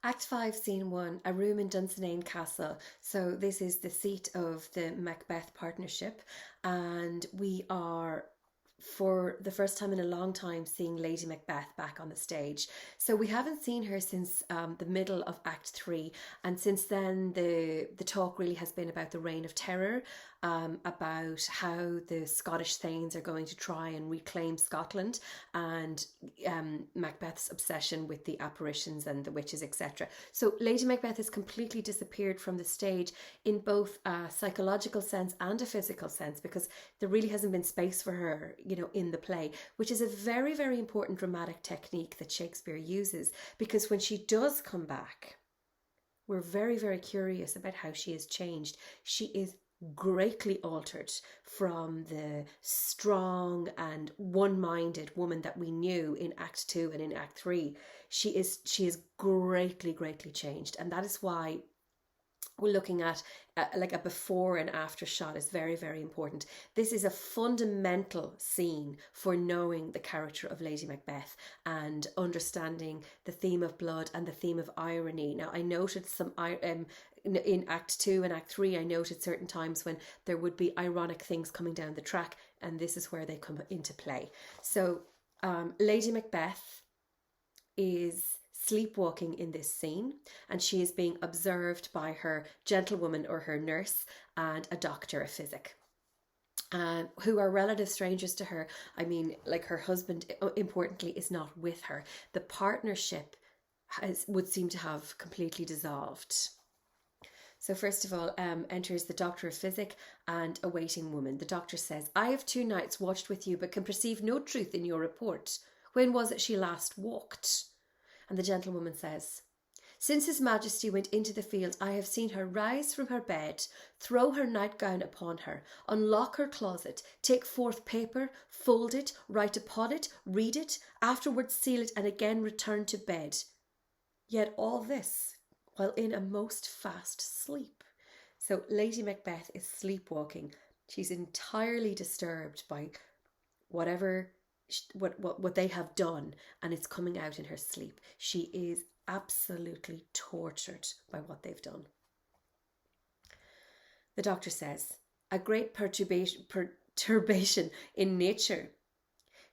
Act 5, Scene 1, a room in Dunsinane Castle. So this is the seat of the Macbeth partnership, and we are, for the first time in a long time, seeing Lady Macbeth back on the stage. So we haven't seen her since the middle of Act 3, and since then the talk really has been about the Reign of Terror, about how the Scottish Thanes are going to try and reclaim Scotland, and Macbeth's obsession with the apparitions and the witches, etc. So Lady Macbeth has completely disappeared from the stage in both a psychological sense and a physical sense, because there really hasn't been space for her, in the play, which is a very, very important dramatic technique that Shakespeare uses, because when she does come back, we're very, very curious about how she has changed. She is greatly altered from the strong and one-minded woman that we knew in Act 2 and in Act 3. She is greatly, greatly changed, and that is why we're looking at like a before and after shot is very, very important. This is a fundamental scene for knowing the character of Lady Macbeth and understanding the theme of blood and the theme of irony. Now, I noted some in Act 2 and Act 3, I noted certain times when there would be ironic things coming down the track, and this is where they come into play. So Lady Macbeth is sleepwalking in this scene, and she is being observed by her gentlewoman or her nurse and a doctor of physic, who are relative strangers to her. I mean, like, her husband, importantly, is not with her. The partnership would seem to have completely dissolved. So first of all, enters the doctor of physic and a waiting woman. The doctor says, "I have 2 nights watched with you, but can perceive no truth in your report. When was it she last walked?" And the gentlewoman says, "Since His Majesty went into the field, I have seen her rise from her bed, throw her nightgown upon her, unlock her closet, take forth paper, fold it, write upon it, read it, afterwards seal it, and again return to bed. Yet all this while in a most fast sleep." So Lady Macbeth is sleepwalking. She's entirely disturbed by whatever what they have done, and it's coming out in her sleep. She is absolutely tortured by what they've done. The doctor says, "A great perturbation in nature,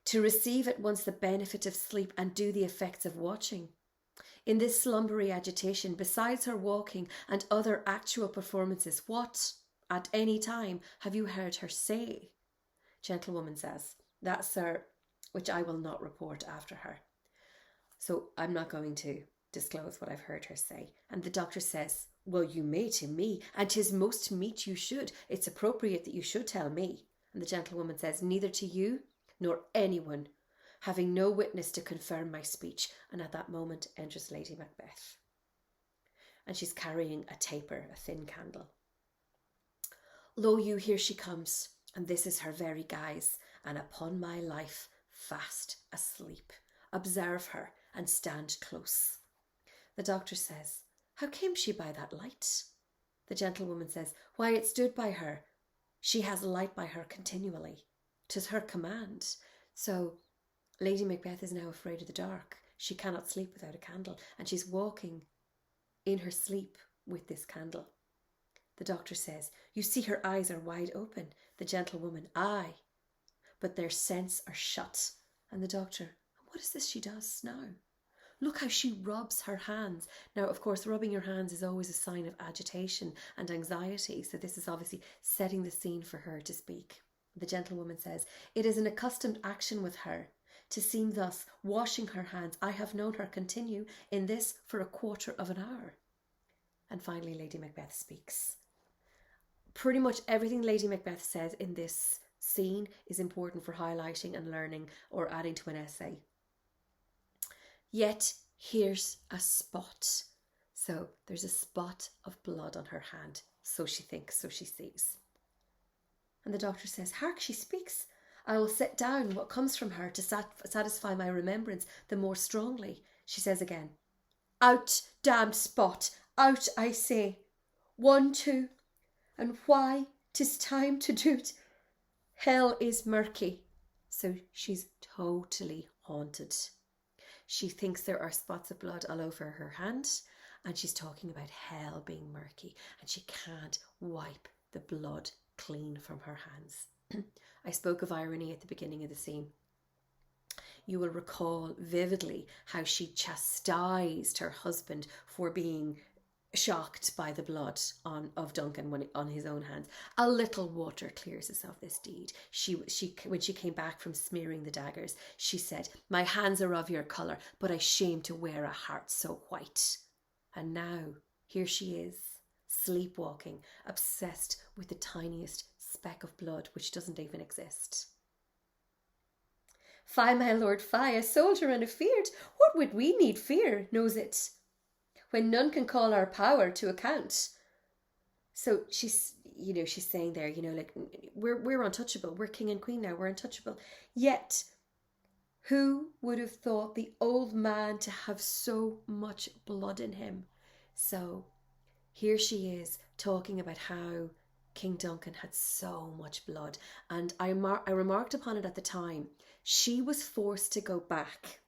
to receive at once the benefit of sleep and do the effects of watching. In this slumbery agitation, besides her walking and other actual performances, what, at any time, have you heard her say?" Gentlewoman says, "That, sir, which I will not report after her." So I'm not going to disclose what I've heard her say. And the doctor says, "Well, you may to me, and 'tis most meet you should. It's appropriate that you should tell me." And the gentlewoman says, "Neither to you nor anyone, having no witness to confirm my speech." And at that moment enters Lady Macbeth. And she's carrying a taper, a thin candle. "Lo you, here she comes, and this is her very guise, and upon my life, fast asleep. Observe her, and stand close." The doctor says, "How came she by that light?" The gentlewoman says, "Why, it stood by her. She has light by her continually. 'Tis her command." So Lady Macbeth is now afraid of the dark. She cannot sleep without a candle, and she's walking in her sleep with this candle. The doctor says, "You see her eyes are wide open." The gentlewoman, "Aye, but their sense are shut." And the doctor, "What is this she does now? Look how she rubs her hands." Now, of course, rubbing your hands is always a sign of agitation and anxiety, so this is obviously setting the scene for her to speak. The gentlewoman says, "It is an accustomed action with her to seem thus, washing her hands. I have known her continue in this for a quarter of an hour." And finally, Lady Macbeth speaks. Pretty much everything Lady Macbeth says in this scene is important for highlighting and learning or adding to an essay. "Yet here's a spot." So there's a spot of blood on her hand. So she thinks, so she sees. And the doctor says, "Hark, she speaks. I will set down what comes from her to satisfy my remembrance the more strongly." She says again, "Out, damned spot, out, I say. 1, 2, and why, 'tis time to do't. Hell is murky." So she's totally haunted. She thinks there are spots of blood all over her hand, and she's talking about hell being murky, and she can't wipe the blood clean from her hands. I spoke of irony at the beginning of the scene. You will recall vividly how she chastised her husband for being shocked by the blood of Duncan on his own hands. A little water clears us of this deed. She when she came back from smearing the daggers, she said, "My hands are of your colour, but I shame to wear a heart so white." And now here she is, sleepwalking, obsessed with the tiniest speck of blood which doesn't even exist. "Fie, my lord, fie, a soldier and afeard. What would we need fear, knows it, when none can call our power to account?" So she's saying there, like, we're untouchable. We're king and queen now. We're untouchable. Yet, who would have thought the old man to have so much blood in him? So here she is talking about how King Duncan had so much blood. And I remarked upon it at the time. She was forced to go back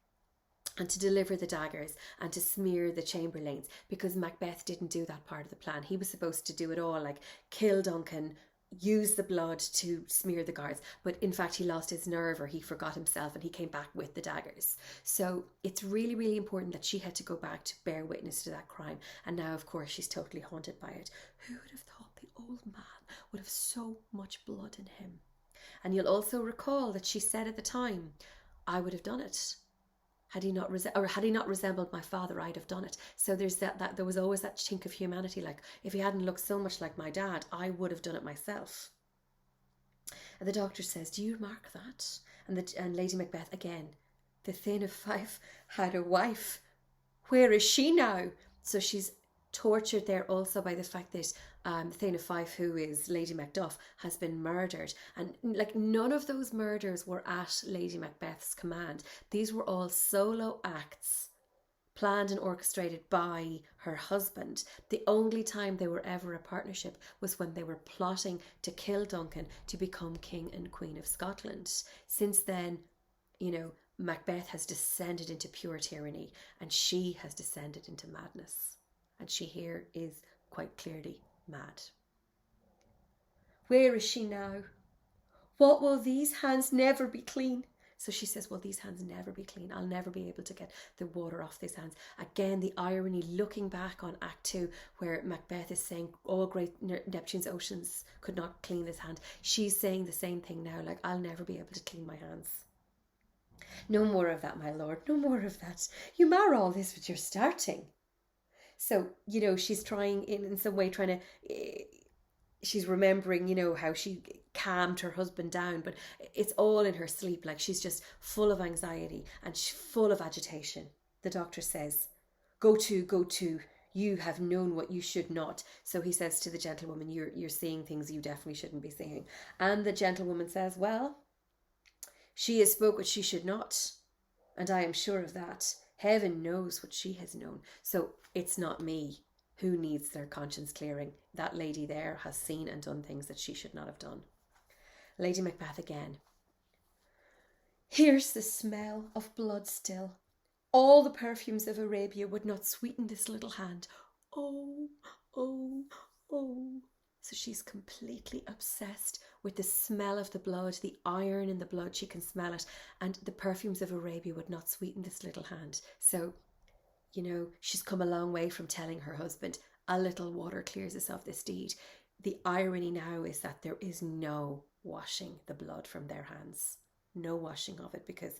and to deliver the daggers and to smear the chamberlains, because Macbeth didn't do that part of the plan. He was supposed to do it all, like kill Duncan, use the blood to smear the guards, but in fact he lost his nerve, or he forgot himself, and he came back with the daggers. So it's really, really important that she had to go back to bear witness to that crime, and now of course she's totally haunted by it. Who would have thought the old man would have so much blood in him? And you'll also recall that she said at the time, "I would have done it. Had he not resembled my father, I'd have done it." So there's that there was always that chink of humanity, like, if he hadn't looked so much like my dad, I would have done it myself. And the doctor says, "Do you remark that?" And Lady Macbeth again, "The Thane of Fife had a wife. Where is she now?" So she's tortured there also by the fact that the Thane of Fife, who is Lady Macduff, has been murdered. And like, none of those murders were at Lady Macbeth's command. These were all solo acts planned and orchestrated by her husband. The only time they were ever a partnership was when they were plotting to kill Duncan to become King and Queen of Scotland. Since then, Macbeth has descended into pure tyranny, and she has descended into madness. And she here is quite clearly mad. "Where is she now? What will these hands never be clean?" So she says, "Will these hands never be clean? I'll never be able to get the water off these hands." Again, the irony, looking back on Act 2, where Macbeth is saying all great Neptune's oceans could not clean this hand. She's saying the same thing now, like, I'll never be able to clean my hands. "No more of that, my lord, no more of that. You mar all this with your starting." So, she's trying in some way, she's remembering, how she calmed her husband down, but it's all in her sleep. Like, she's just full of anxiety and full of agitation. The doctor says, go to, you have known what you should not." So he says to the gentlewoman, you're seeing things you definitely shouldn't be seeing. And the gentlewoman says, "Well, she has spoke what she should not, and I am sure of that. Heaven knows what she has known. So it's not me who needs their conscience clearing. That lady there has seen and done things that she should not have done." Lady Macbeth again. "Here's the smell of blood still. All the perfumes of Arabia would not sweeten this little hand. Oh, oh, oh." So she's completely obsessed with the smell of the blood, the iron in the blood. She can smell it. And the perfumes of Arabia would not sweeten this little hand. So, she's come a long way from telling her husband, "A little water clears us of this deed." The irony now is that there is no washing the blood from their hands. No washing of it, because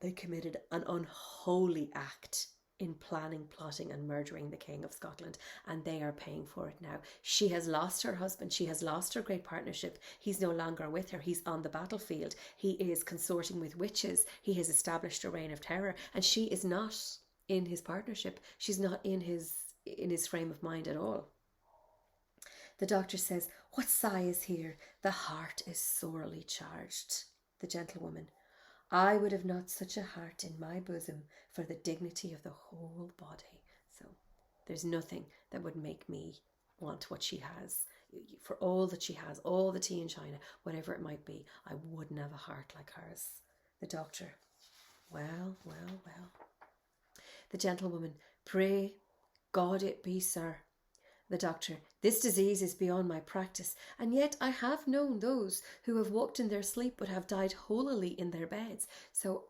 they committed an unholy act in planning, plotting and murdering the King of Scotland, and they are paying for it now. She has lost her husband. She has lost her great partnership. He's no longer with her. He's on the battlefield. He is consorting with witches. He has established a reign of terror, and she is not in his partnership. She's not in his frame of mind at all. The doctor says, "What sigh is here? The heart is sorely charged." The gentlewoman, "I would have not such a heart in my bosom for the dignity of the whole body." So there's nothing that would make me want what she has. For all that she has, all the tea in China, whatever it might be, I wouldn't have a heart like hers. The doctor, Well, well, well. The gentlewoman, pray God it be, sir. The doctor, this disease is beyond my practice, and yet I have known those who have walked in their sleep but have died holily in their beds. So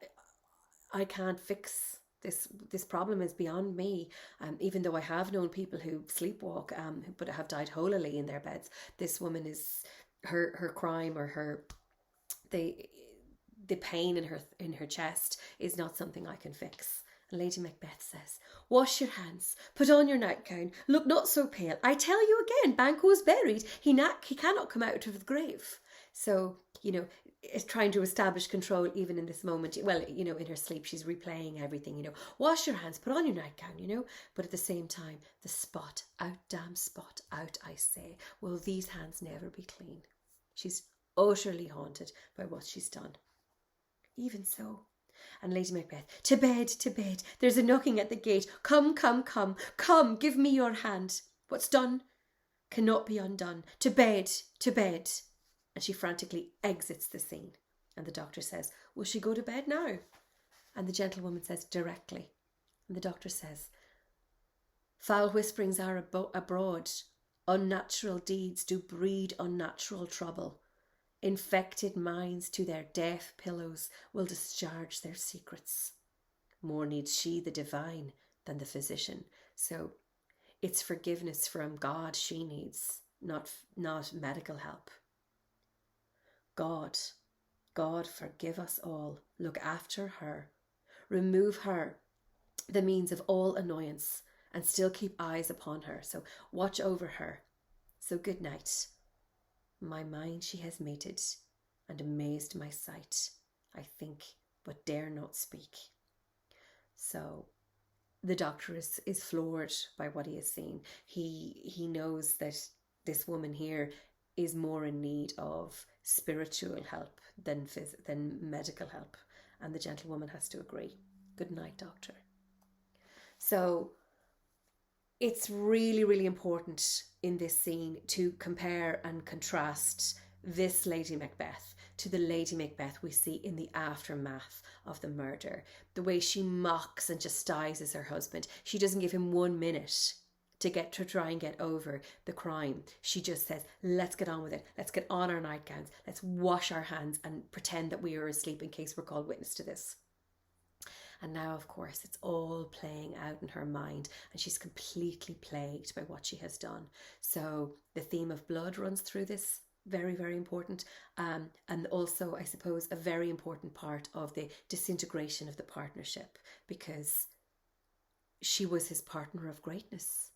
I can't fix this. This problem is beyond me. Even though I have known people who sleepwalk, but have died holily in their beds. This woman is her crime, or her the the pain in her chest is not something I can fix. And Lady Macbeth says, wash your hands, put on your nightgown, look not so pale. I tell you again, Banquo is buried. He cannot come out of the grave. So, is trying to establish control even in this moment. Well, in her sleep, she's replaying everything, wash your hands, put on your nightgown, but at the same time, the spot out, damn spot out, I say, will these hands never be clean? She's utterly haunted by what she's done. Even so. And Lady Macbeth, to bed, there's a knocking at the gate. Come, give me your hand. What's done cannot be undone. To bed. And she frantically exits the scene. And the doctor says, will she go to bed now? And the gentlewoman says, directly. And the doctor says, foul whisperings are abroad. Unnatural deeds do breed unnatural trouble. Infected minds to their deaf pillows will discharge their secrets. More needs she, the divine, than the physician. So it's forgiveness from God she needs, not medical help. God, forgive us all. Look after her. Remove her the means of all annoyance, and still keep eyes upon her. So watch over her. So good night. My mind she has mated, and amazed my sight. I think, but dare not speak. So the doctor is floored by what he has seen. He knows that this woman here is more in need of spiritual help than medical help, and the gentlewoman has to agree. Good night, doctor. So it's really, really important in this scene to compare and contrast this Lady Macbeth to the Lady Macbeth we see in the aftermath of the murder. The way she mocks and chastises her husband. She doesn't give him 1 minute to try and get over the crime. She just says, let's get on with it. Let's get on our nightgowns. Let's wash our hands and pretend that we are asleep in case we're called witness to this. And now, of course, it's all playing out in her mind, and she's completely plagued by what she has done. So the theme of blood runs through this, very, very important. And also, I suppose, a very important part of the disintegration of the partnership, because she was his partner of greatness.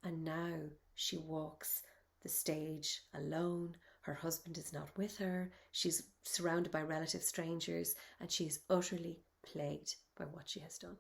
And now she walks the stage alone. Her husband is not with her. She's surrounded by relative strangers, and she is utterly plagued by what she has done.